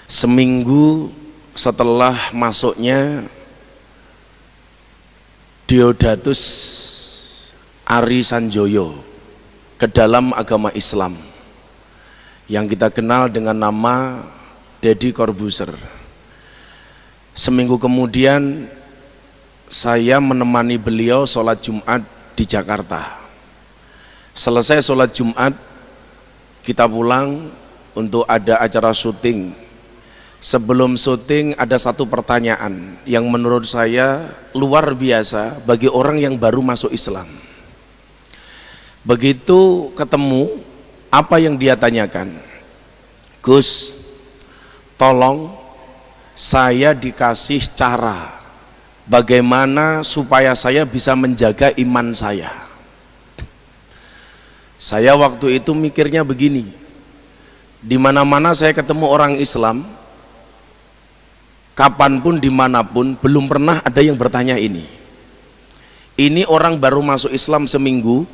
Seminggu setelah masuknya Diodatus Ari Sanjoyo ke dalam agama Islam yang kita kenal dengan nama Deddy Corbuzier, seminggu kemudian saya menemani beliau sholat Jumat di Jakarta. Selesai sholat Jumat kita pulang untuk ada acara syuting. Sebelum syuting ada satu pertanyaan yang menurut saya luar biasa bagi orang yang baru masuk Islam. Begitu ketemu, apa yang dia tanyakan? Gus, tolong saya dikasih cara bagaimana supaya saya bisa menjaga iman saya. Saya waktu itu mikirnya begini, di mana-mana saya ketemu orang Islam, kapanpun dimanapun belum pernah ada yang bertanya ini. Ini orang baru masuk Islam seminggu,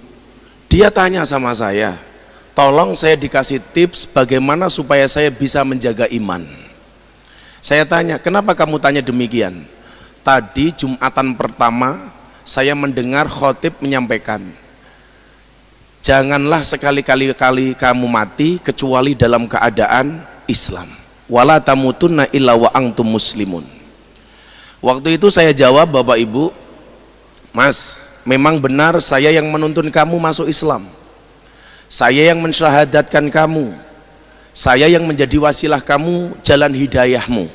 dia tanya sama saya, tolong saya dikasih tips bagaimana supaya saya bisa menjaga iman. Saya tanya, kenapa kamu tanya demikian? Tadi Jumatan pertama saya mendengar khotib menyampaikan, janganlah sekali-kali kamu mati kecuali dalam keadaan Islam. Wala tamutunna illa wa antum muslimun. Waktu itu saya jawab, Bapak Ibu, Mas, memang benar saya yang menuntun kamu masuk Islam, saya yang mensyahadatkan kamu, saya yang menjadi wasilah kamu jalan hidayahmu.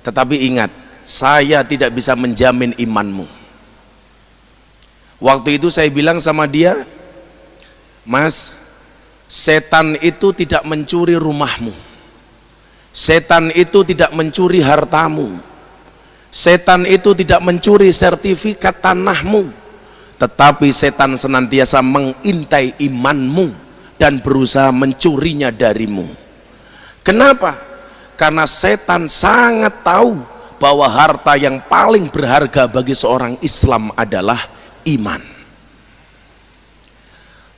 Tetapi ingat, saya tidak bisa menjamin imanmu. Waktu itu saya bilang sama dia, Mas, setan itu tidak mencuri rumahmu, setan itu tidak mencuri hartamu, setan itu tidak mencuri sertifikat tanahmu, tetapi setan senantiasa mengintai imanmu dan berusaha mencurinya darimu. Kenapa? Karena setan sangat tahu bahwa harta yang paling berharga bagi seorang Islam adalah iman.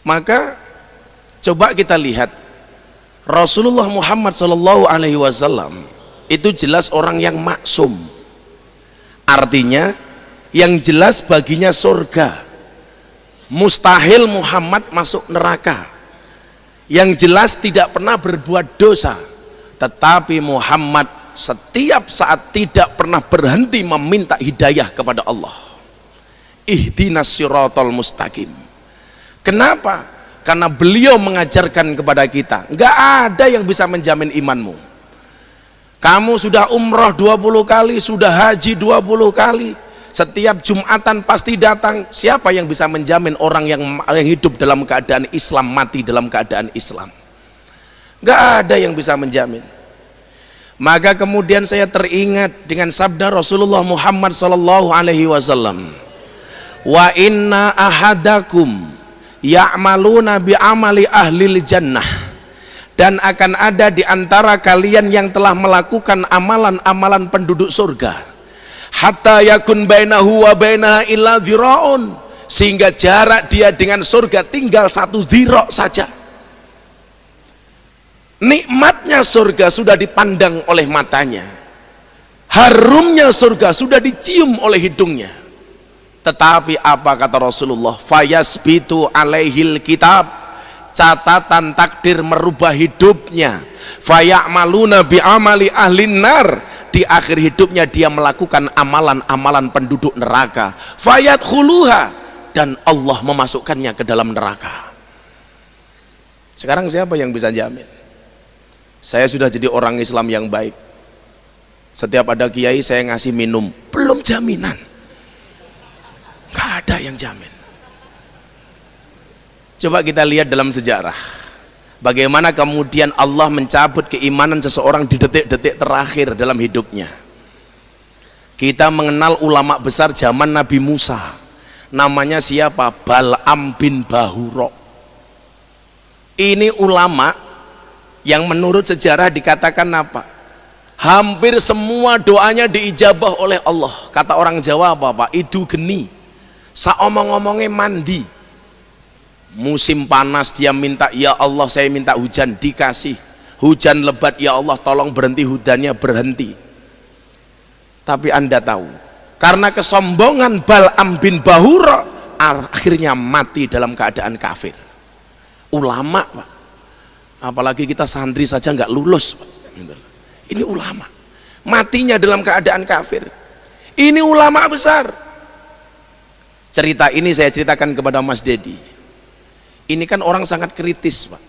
Maka coba kita lihat Rasulullah Muhammad SAW itu jelas orang yang maksum, artinya yang jelas baginya surga, mustahil Muhammad masuk neraka, yang jelas tidak pernah berbuat dosa. Tetapi Muhammad setiap saat tidak pernah berhenti meminta hidayah kepada Allah. Ihdinas siratal mustaqim. Kenapa? Karena beliau mengajarkan kepada kita, nggak ada yang bisa menjamin imanmu. Kamu sudah umroh 20 kali, sudah haji 20 kali, setiap Jumatan pasti datang. Siapa yang bisa menjamin orang yang hidup dalam keadaan Islam mati dalam keadaan Islam? Nggak ada yang bisa menjamin. Maka kemudian saya teringat dengan sabda Rasulullah Muhammad SAW, wa inna ahadakum ya'maluna bi'amali ahlil jannah, dan akan ada di antara kalian yang telah melakukan amalan-amalan penduduk surga, hatta yakun bainahu wa bainaha illa dhira'un, sehingga jarak dia dengan surga tinggal 1 dhira' saja. Nikmatnya surga sudah dipandang oleh matanya, harumnya surga sudah dicium oleh hidungnya. Tetapi apa kata Rasulullah? Fayasbitu alaihil kitab, catatan takdir merubah hidupnya. Faya'maluna bi'amali ahlin nar, di akhir hidupnya dia melakukan amalan-amalan penduduk neraka. Fayadkhuluha, dan Allah memasukkannya ke dalam neraka. Sekarang siapa yang bisa jamin? Saya sudah jadi orang Islam yang baik, setiap ada kiai saya ngasih minum, belum jaminan. Gak ada yang jamin. Coba kita lihat dalam sejarah, bagaimana kemudian Allah mencabut keimanan seseorang di detik-detik terakhir dalam hidupnya. Kita mengenal ulama besar zaman Nabi Musa, namanya siapa? Bal'am bin Bahura. Ini ulama yang menurut sejarah dikatakan apa? Hampir semua doanya diijabah oleh Allah. Kata orang Jawa apa Pak? Idu geni, saomong-omongnya mandi. Musim panas dia minta, ya Allah saya minta hujan, dikasih. hujan lebat, ya Allah tolong berhenti hujannya, berhenti. Tapi Anda tahu, karena kesombongan Bal'am bin Bahura, akhirnya mati dalam keadaan kafir. Ulama Pak, apalagi kita santri saja nggak lulus Pak. Ini ulama matinya dalam keadaan kafir. Ini ulama besar. Cerita ini saya ceritakan kepada Mas Dedi. Ini kan orang sangat kritis Pak.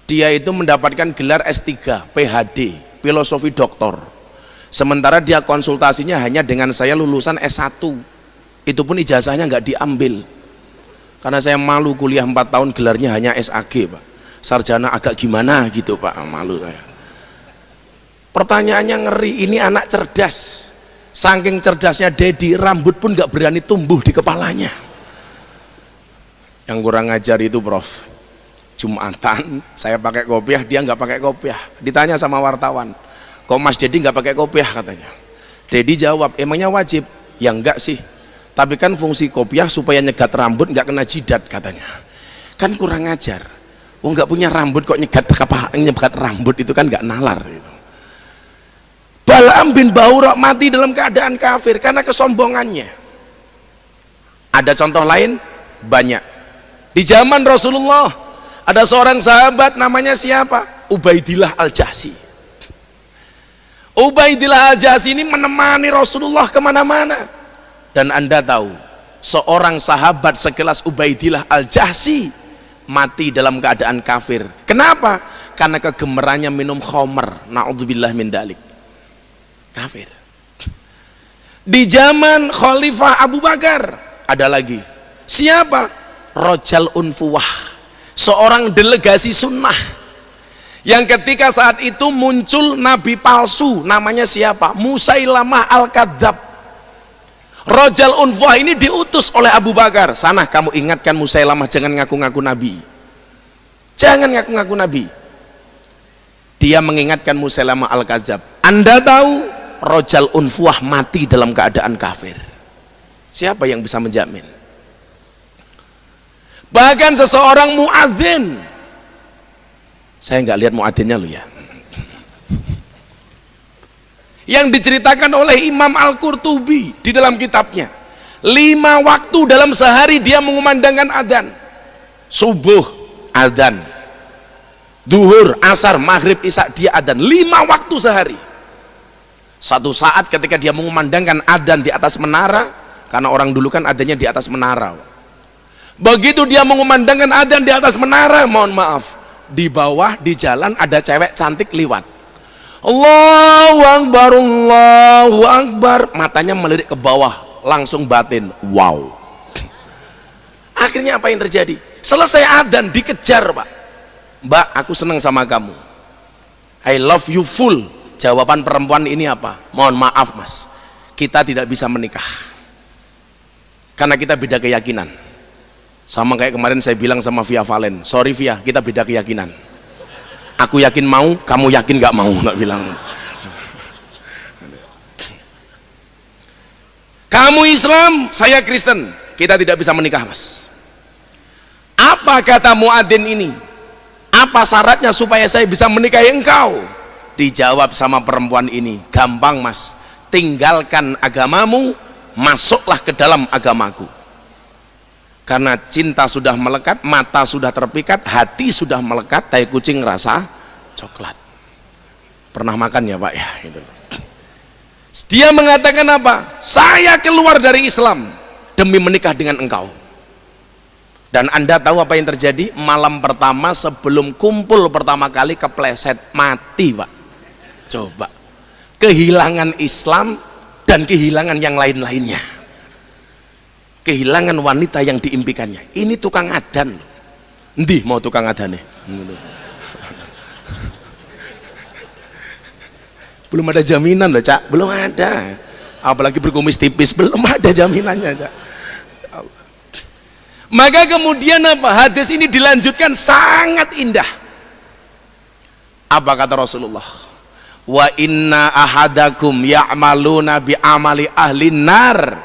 Dia itu mendapatkan gelar S3 PhD filosofi doktor, sementara dia konsultasinya hanya dengan saya lulusan S1. Itu pun ijazahnya nggak diambil karena saya malu, kuliah 4 tahun gelarnya hanya SAG Pak, sarjana agak gimana gitu Pak, malu saya. Pertanyaannya ngeri, ini anak cerdas, saking cerdasnya Dedi, rambut pun nggak berani tumbuh di kepalanya. Yang kurang ajar itu Prof, Jumatan saya pakai kopiah, dia nggak pakai kopiah. Ditanya sama wartawan, kok Mas Dedi nggak pakai kopiah katanya. Dedi jawab, emangnya wajib? Ya enggak sih, tapi kan fungsi kopiah supaya nyegat rambut nggak kena jidat katanya. Kan kurang ajar, nggak punya rambut kok nyegat rambut, itu kan nggak nalar gitu. Bal'am bin Bahura mati dalam keadaan kafir karena kesombongannya. Ada contoh lain? Banyak. Di zaman Rasulullah ada seorang sahabat namanya siapa? Ubaidillah Al-Jahsi. Ubaidillah Al-Jahsi ini menemani Rasulullah kemana-mana. Dan Anda tahu, seorang sahabat sekelas Ubaidillah Al-Jahsi mati dalam keadaan kafir. Kenapa? Karena kegemerannya minum khamr. Na'udzubillah min dalik. Kafir. Di zaman Khalifah Abu Bakar ada lagi. Siapa? Rojal Unfuwah, seorang delegasi sunnah yang ketika saat itu muncul nabi palsu, namanya siapa? Musailamah Al-Kadzab. Rojal Unfuwah ini diutus oleh Abu Bakar, sana kamu ingatkan Musailamah jangan ngaku-ngaku nabi, jangan ngaku-ngaku nabi. Dia mengingatkan Musailamah Al-Kadzab. Anda tahu Rojal Unfuwah mati dalam keadaan kafir. Siapa yang bisa menjamin? Bahkan seseorang muadzin, saya nggak lihat muadzinnya loh ya, yang diceritakan oleh Imam Al-Qurtubi di dalam kitabnya, 5 waktu dalam sehari dia mengumandangkan adzan. Subuh adzan, duhur, asar, maghrib, isya dia adzan 5 waktu sehari. Satu saat ketika dia mengumandangkan adzan di atas menara, karena orang dulu kan adzannya di atas menara, begitu dia mengumandangkan adzan di atas menara, mohon maaf, di bawah di jalan ada cewek cantik liwat, Allahu Akbar, Allahu Akbar, matanya melirik ke bawah, langsung batin, wow. Akhirnya apa yang terjadi? Selesai adzan dikejar Pak, Mbak aku senang sama kamu, I love you full. Jawaban perempuan ini apa? Mohon maaf Mas, kita tidak bisa menikah karena kita beda keyakinan. Sama kayak kemarin saya bilang sama Via Valen, sorry Via, kita beda keyakinan, aku yakin mau, kamu yakin gak mau, nggak bilang. Kamu Islam, saya Kristen, kita tidak bisa menikah Mas. Apa kata muadzin ini? Apa syaratnya supaya saya bisa menikahi engkau? Dijawab sama perempuan ini, gampang Mas, tinggalkan agamamu, masuklah ke dalam agamaku. Karena cinta sudah melekat, mata sudah terpikat, hati sudah melekat, tai kucing rasa coklat. Pernah makan ya Pak ya? Gitu. Dia mengatakan apa? Saya keluar dari Islam demi menikah dengan engkau. Dan Anda tahu apa yang terjadi? Malam pertama sebelum kumpul pertama kali kepleset, mati Pak. Coba, kehilangan Islam dan kehilangan yang lain-lainnya, kehilangan wanita yang diimpikannya. Ini tukang adan loh. Endi mau tukang adan nih? Belum ada jaminan loh Cak, belum ada. Apalagi berkumis tipis, belum ada jaminannya Cak. Maka kemudian apa? Hadis ini dilanjutkan sangat indah. Apa kata Rasulullah? Wa inna ahadakum ya'maluna bi amali ahli nar,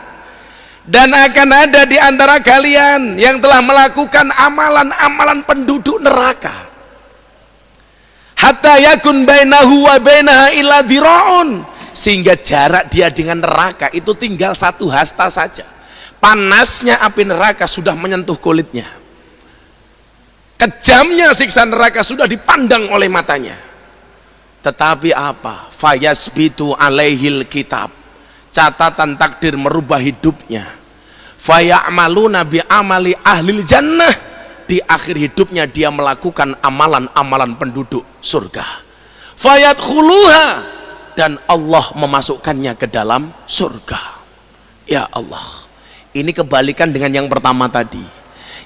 dan akan ada di antara kalian yang telah melakukan amalan-amalan penduduk neraka. hatta yakun bainahu wa bainaha illa dhira'un, sehingga jarak dia dengan neraka itu tinggal 1 hasta saja. Panasnya api neraka sudah menyentuh kulitnya, kejamnya siksa neraka sudah dipandang oleh matanya. Tetapi apa? Fayasbitu alaihil kitab, catatan takdir merubah hidupnya. Faya'maluna bi amali ahlil jannah, di akhir hidupnya dia melakukan amalan-amalan penduduk surga. Fayadkhuluha, dan Allah memasukkannya ke dalam surga. Ya Allah, ini kebalikan dengan yang pertama tadi.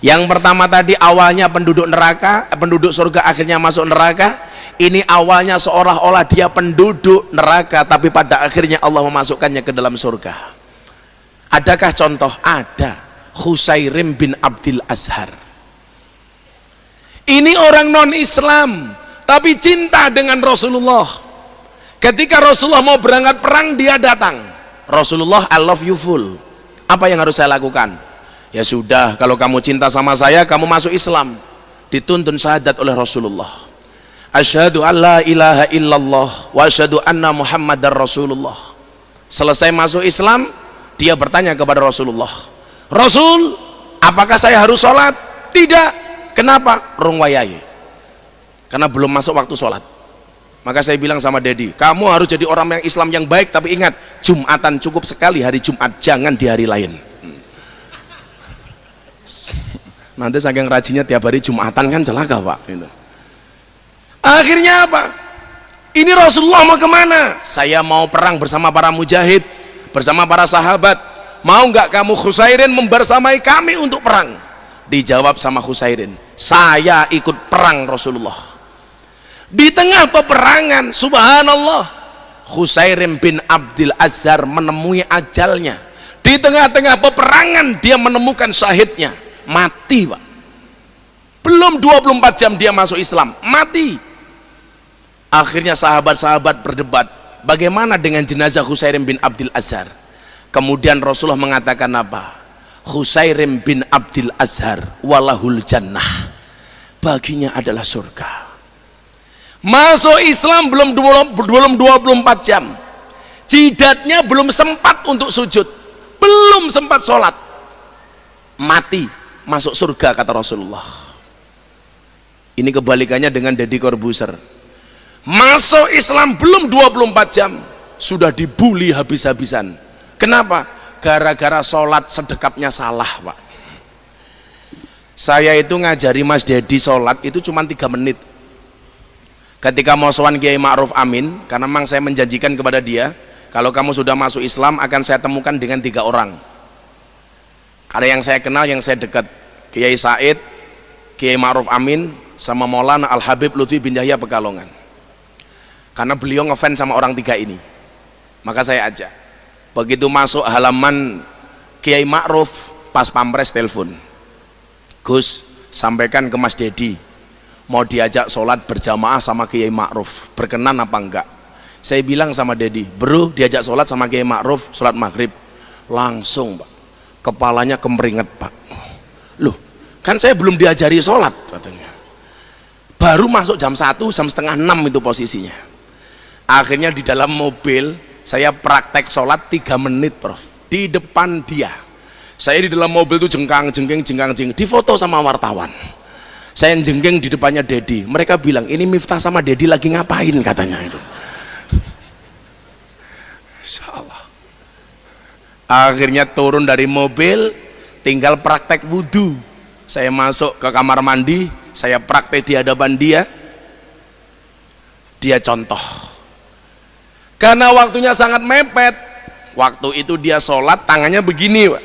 Yang pertama tadi awalnya penduduk neraka, penduduk surga akhirnya masuk neraka. Ini awalnya seolah-olah dia penduduk neraka, tapi pada akhirnya Allah memasukkannya ke dalam surga. Adakah contoh? Ada. Husairim bin Abdil Azhar. Ini orang non-Islam, tapi cinta dengan Rasulullah. Ketika Rasulullah mau berangkat perang, dia datang. Rasulullah, I love you full. Apa yang harus saya lakukan? Ya sudah, kalau kamu cinta sama saya, kamu masuk Islam. Dituntun syahadat oleh Rasulullah. Asyhadu an la ilaha illallah wa asyhadu anna Muhammadar Rasulullah. Selesai masuk Islam, dia bertanya kepada Rasulullah, Rasul, apakah saya harus sholat? Tidak. Kenapa? Rung wayahe, karena belum masuk waktu sholat. Maka saya bilang sama Dedi, kamu harus jadi orang yang Islam yang baik, tapi ingat, Jumatan cukup sekali hari Jumat, jangan di hari lain. Nanti saking rajinnya tiap hari Jumatan kan celaka Pak gitu. Akhirnya apa? Ini Rasulullah mau kemana? Saya mau perang bersama para mujahid, bersama para sahabat. Mau nggak kamu Husairin membersamai kami untuk perang? Dijawab sama Husairin, saya ikut perang Rasulullah. Di tengah peperangan, subhanallah, Husairin bin Abdil Azhar menemui ajalnya. Di tengah-tengah peperangan dia menemukan syahidnya, mati Pak. Belum 24 jam dia masuk Islam, mati. Akhirnya sahabat-sahabat berdebat, bagaimana dengan jenazah Husairim bin Abdil Azhar? Kemudian Rasulullah mengatakan apa? Husairim bin Abdil Azhar walahul jannah, baginya adalah surga. Masuk Islam belum 24 jam, jidatnya belum sempat untuk sujud, belum sempat sholat, mati, masuk surga kata Rasulullah. Ini kebalikannya dengan Deddy Corbuzier. Masuk Islam belum 24 jam sudah dibully habis-habisan. Kenapa? Gara-gara sholat sedekapnya salah Pak. Saya itu ngajari Mas Dedi sholat itu cuma 3 menit. Ketika mau sowan Kiai Ma'ruf Amin, karena memang saya menjanjikan kepada dia, kalau kamu sudah masuk Islam akan saya temukan dengan 3 orang. Karena yang saya kenal, yang saya dekat, Kiai Said, Kiai Ma'ruf Amin, sama Maulana Al Habib Lutfi bin Yahya Pekalongan. Karena beliau ngefans sama orang 3 ini, maka saya ajak. Begitu masuk halaman Kiai Ma'ruf, pas pampres telepon, Gus, sampaikan ke Mas Dedi, mau diajak sholat berjamaah sama Kiai Ma'ruf, berkenan apa enggak? Saya bilang sama Dedi, bro, diajak sholat sama Kiai Ma'ruf, sholat maghrib. Langsung Pak, kepalanya kemeringet Pak. Loh, kan saya belum diajari sholat katanya, baru masuk jam 1, jam setengah 6 itu posisinya. Akhirnya di dalam mobil saya praktek sholat 3 menit Prof, di depan dia. Saya di dalam mobil itu jengkang-jengking, difoto sama wartawan. Saya jengking di depannya Dedi. Mereka bilang, ini Miftah sama Dedi lagi ngapain katanya itu. Insya Allah. Akhirnya turun dari mobil, tinggal praktek wudhu. Saya masuk ke kamar mandi, saya praktek di hadapan dia. Dia contoh. Karena waktunya sangat mepet, waktu itu dia sholat tangannya begini Pak.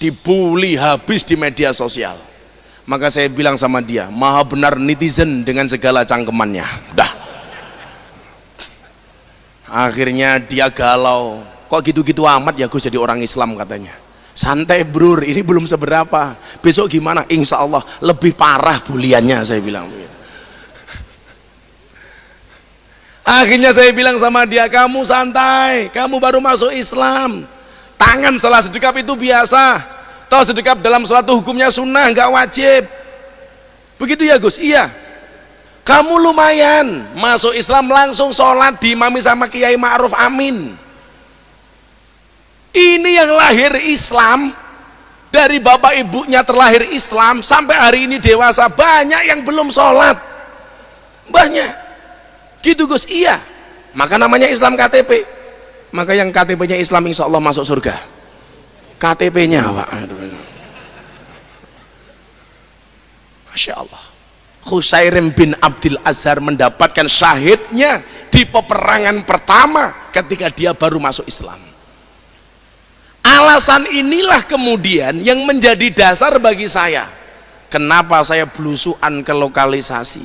Dibully habis di media sosial. Maka saya bilang sama dia, maha benar netizen dengan segala cangkemannya. Dah. Akhirnya dia galau, kok gitu-gitu amat ya Gus jadi orang Islam katanya. Santai bro, ini belum seberapa, besok gimana? Insya Allah lebih parah buliannya, saya bilang begitu. Akhirnya saya bilang sama dia, kamu santai, kamu baru masuk Islam, tangan salah sedekap itu biasa, toh sedekap dalam suatu hukumnya sunnah, nggak wajib. Begitu ya Gus? Iya. Kamu lumayan masuk Islam langsung sholat diimami sama Kiai Ma'ruf Amin. Ini yang lahir Islam, dari bapak ibunya terlahir Islam sampai hari ini dewasa, banyak yang belum sholat, banyak gitu Gus. Iya, maka namanya Islam KTP. Maka yang KTP-nya Islam insya Allah masuk surga. KTP-nya Pak, Masya Allah. Khusairim bin Abdul Azhar mendapatkan syahidnya di peperangan pertama ketika dia baru masuk Islam. Alasan inilah kemudian yang menjadi dasar bagi saya, kenapa saya belusuan ke lokalisasi,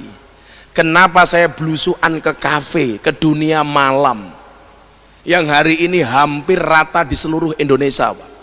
kenapa saya belusuan ke kafe, ke dunia malam yang hari ini hampir rata di seluruh Indonesia Pak.